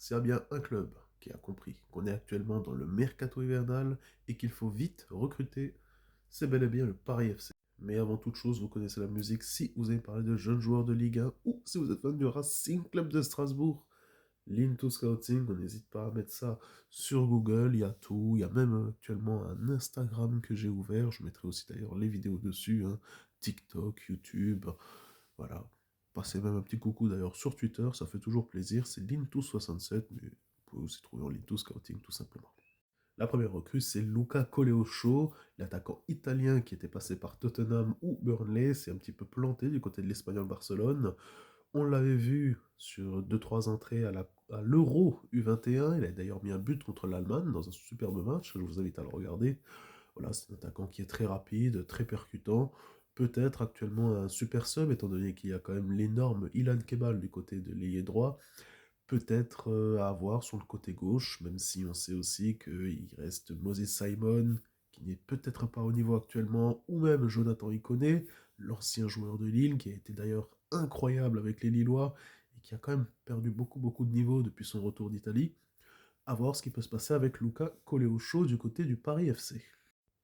S'il y a bien un club qui a compris qu'on est actuellement dans le mercato hivernal et qu'il faut vite recruter, c'est bel et bien le Paris FC. Mais avant toute chose, vous connaissez la musique si vous avez parlé de jeunes joueurs de Ligue 1 ou si vous êtes fan du Racing Club de Strasbourg. L'Into Scouting, on n'hésite pas à mettre ça sur Google, il y a tout, il y a même actuellement un Instagram que j'ai ouvert, je mettrai aussi d'ailleurs les vidéos dessus, hein, TikTok, YouTube, voilà. Passez même un petit coucou d'ailleurs sur Twitter, ça fait toujours plaisir, c'est Linto67, mais vous pouvez aussi trouver en Linto Scouting tout simplement. La première recrue, c'est Luca Coleocho, l'attaquant italien qui était passé par Tottenham ou Burnley, c'est un petit peu planté du côté de l'Espagnol Barcelone. On l'avait vu sur deux-trois entrées à l'Euro U21. Il a d'ailleurs mis un but contre l'Allemagne dans un superbe match. Je vous invite à le regarder. Voilà, c'est un attaquant qui est très rapide, très percutant. Peut-être actuellement un super sub, étant donné qu'il y a quand même l'énorme Ilan Kebal du côté de l'ailier droit. Peut-être à avoir sur le côté gauche, même si on sait aussi qu'il reste Moses Simon, qui n'est peut-être pas au niveau actuellement, ou même Jonathan Iconé, l'ancien joueur de Lille, qui a été d'ailleurs incroyable avec les Lillois, et qui a quand même perdu beaucoup de niveau depuis son retour d'Italie. À voir ce qui peut se passer avec Luca Coleocho du côté du Paris FC.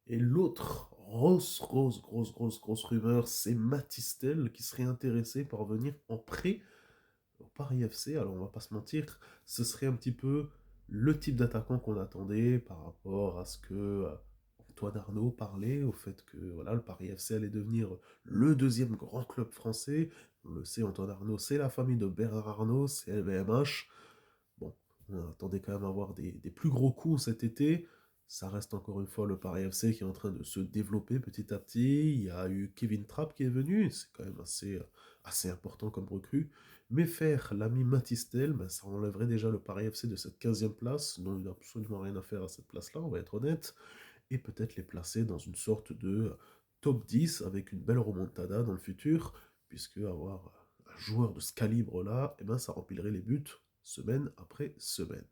Et l'autre grosse rumeur, c'est Matistel, qui serait intéressé par venir en prêt au Paris FC. Alors on va pas se mentir, ce serait un petit peu le type d'attaquant qu'on attendait par rapport à ce que Antoine Arnaud parlait, au fait que voilà, le Paris FC allait devenir le deuxième grand club français. On le sait, Antoine Arnaud, c'est la famille de Bernard Arnault, c'est LVMH. Bon, on attendait quand même à avoir des plus gros coups cet été. Ça reste encore une fois le Paris FC qui est en train de se développer petit à petit. Il y a eu Kevin Trapp qui est venu, c'est quand même assez important comme recrue. Mais faire l'ami Matistel, ben, ça enlèverait déjà le Paris FC de cette 15e place, dont il n'a absolument rien à faire à cette place-là, on va être honnête, et peut-être les placer dans une sorte de top 10 avec une belle remontada dans le futur, puisque avoir un joueur de ce calibre-là, eh ben, ça remplirait les buts semaine après semaine.